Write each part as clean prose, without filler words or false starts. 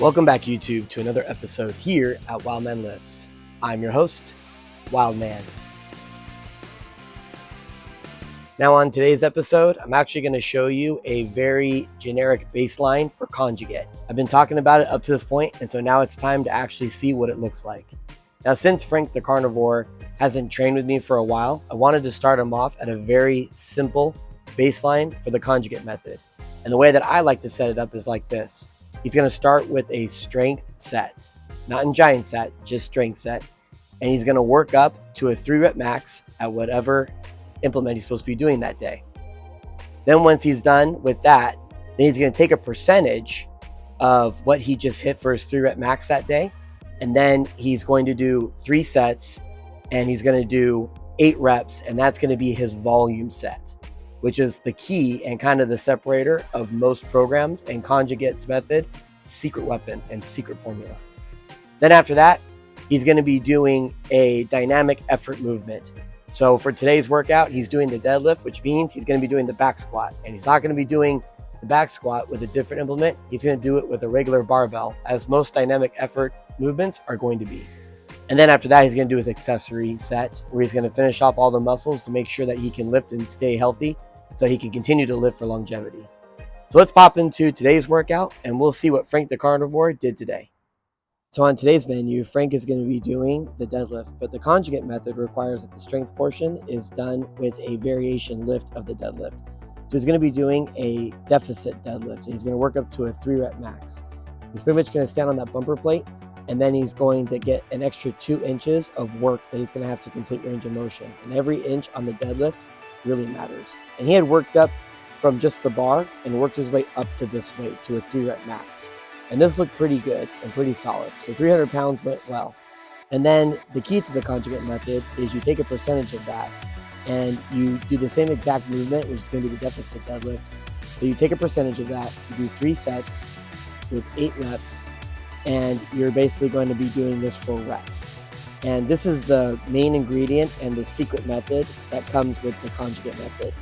Welcome back, YouTube, to another episode here at WILDMAN Lifts. I'm your host, WILDMAN. Now on today's episode, I'm actually going to show you a very generic baseline for conjugate. I've been talking about it up to this point, and so now it's time to actually see what it looks like. Now, since Frank the Carnivore hasn't trained with me for a while, I wanted to start him off at a very simple baseline for the conjugate method. And the way that I like to set it up is like this. He's going to start with a strength set, not in giant set, just strength set. And he's going to work up to a 3-rep max at whatever implement he's supposed to be doing that day. Then once he's done with that, then he's going to take a percentage of what he just hit for his 3-rep max that day. And then he's going to do 3 sets and he's going to do 8 reps. And that's going to be his volume set, which is the key and kind of the separator of most programs and conjugate's method, secret weapon and secret formula. Then after that, he's going to be doing a dynamic effort movement. So for today's workout, he's doing the deadlift, which means he's going to be doing the back squat. And he's not going to be doing the back squat with a different implement. He's going to do it with a regular barbell, as most dynamic effort movements are going to be. And then after that, he's going to do his accessory set, where he's going to finish off all the muscles to make sure that he can lift and stay healthy, so he can continue to live for longevity. So let's pop into today's workout and we'll see what Frank the Carnivore did today. So on today's menu, Frank is going to be doing the deadlift, but the conjugate method requires that the strength portion is done with a variation lift of the deadlift. So he's going to be doing a deficit deadlift. He's going to work up to a 3-rep max. He's pretty much going to stand on that bumper plate, and then he's going to get an extra 2 inches of work that he's going to have to complete range of motion. And every inch on the deadlift really matters. And he had worked up from just the bar and worked his way up to this weight, to a 3-rep max. And this looked pretty good and pretty solid. So 300 pounds went well. And then the key to the conjugate method is you take a percentage of that and you do the same exact movement, which is going to be the deficit deadlift. So you take a percentage of that, you do 3 sets with 8 reps, and you're basically going to be doing this for reps. And this is the main ingredient and the secret method that comes with the conjugate method.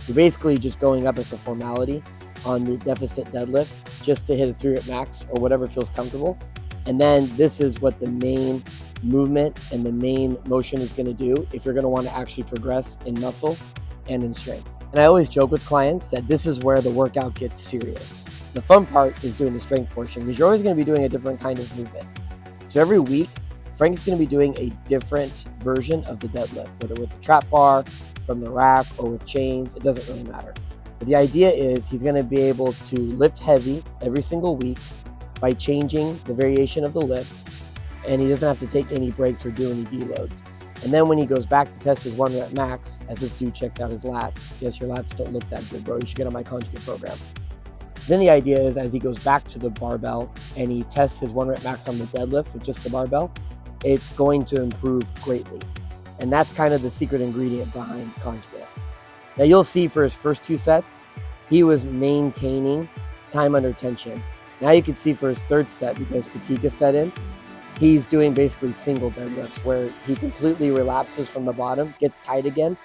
You're basically just going up as a formality on the deficit deadlift just to hit a 3-rep max or whatever feels comfortable. And then this is what the main movement and the main motion is going to do if you're going to want to actually progress in muscle and in strength. And I always joke with clients that this is where the workout gets serious. The fun part is doing the strength portion, because you're always going to be doing a different kind of movement. So every week, Frank's going to be doing a different version of the deadlift, whether with the trap bar, from the rack, or with chains. It doesn't really matter. But the idea is he's going to be able to lift heavy every single week by changing the variation of the lift, and he doesn't have to take any breaks or do any deloads. And then when he goes back to test his 1-rep max, as this dude checks out his lats, yes, your lats don't look that good, bro. You should get on my conjugate program. Then the idea is as he goes back to the barbell and he tests his 1-rep max on the deadlift with just the barbell, it's going to improve greatly. And that's kind of the secret ingredient behind conjugate. Now you'll see for his first 2 sets, he was maintaining time under tension. Now you can see for his 3rd set, because fatigue is set in, he's doing basically single deadlifts where he completely relapses from the bottom, gets tight again,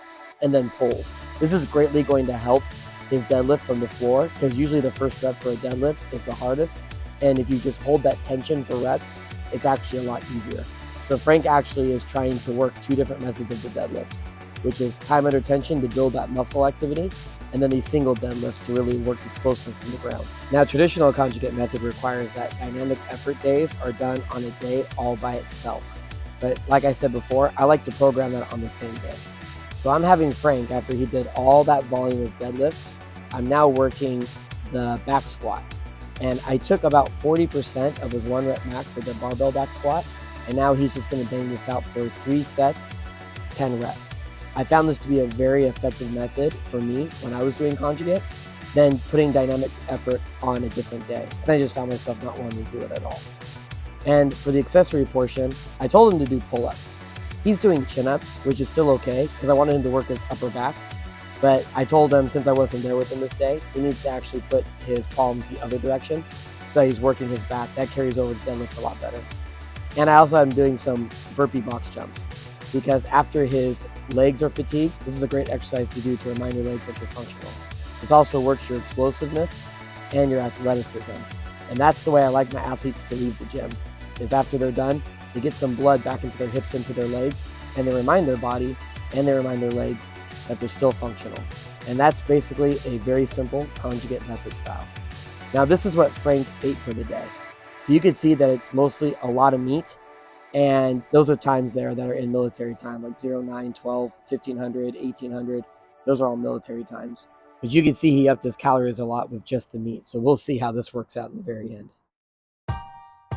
and then pulls. This is greatly going to help his deadlift from the floor, because usually the first rep for a deadlift is the hardest. And if you just hold that tension for reps, it's actually a lot easier. So Frank actually is trying to work 2 different methods of the deadlift, which is time under tension to build that muscle activity, and then these single deadlifts to really work explosive from the ground. Now, traditional conjugate method requires that dynamic effort days are done on a day all by itself. But like I said before, I like to program that on the same day. So I'm having Frank, after he did all that volume of deadlifts, I'm now working the back squat. And I took about 40% of his 1-rep max with the barbell back squat, and now he's just going to bang this out for 3 sets, 10 reps. I found this to be a very effective method for me when I was doing conjugate, than putting dynamic effort on a different day, because I just found myself not wanting to do it at all. And for the accessory portion, I told him to do pull-ups. He's doing chin-ups, which is still okay, because I wanted him to work his upper back. But I told him, since I wasn't there with him this day, he needs to actually put his palms the other direction, so he's working his back. That carries over to deadlift a lot better. And I also had him doing some burpee box jumps, because after his legs are fatigued, this is a great exercise to do to remind your legs that you're functional. This also works your explosiveness and your athleticism. And that's the way I like my athletes to leave the gym, is after they're done, they get some blood back into their hips, into their legs, and they remind their body and they remind their legs that they're still functional. And that's basically a very simple conjugate method style. Now, this is what Frank ate for the day. So you can see that it's mostly a lot of meat. And those are times there that are in military time, like 0, 9, 12, 1500, 1800. Those are all military times. But you can see he upped his calories a lot with just the meat. So we'll see how this works out in the very end.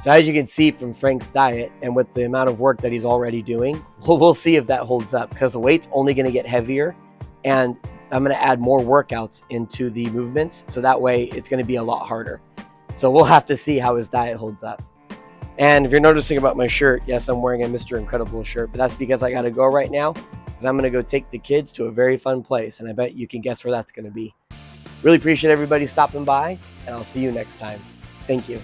So as you can see from Frank's diet and with the amount of work that he's already doing, we'll see if that holds up, because the weight's only going to get heavier and I'm going to add more workouts into the movements. So that way it's going to be a lot harder. So we'll have to see how his diet holds up. And if you're noticing about my shirt, yes, I'm wearing a Mr. Incredible shirt, but that's because I got to go right now, because I'm going to go take the kids to a very fun place. And I bet you can guess where that's going to be. Really appreciate everybody stopping by, and I'll see you next time. Thank you.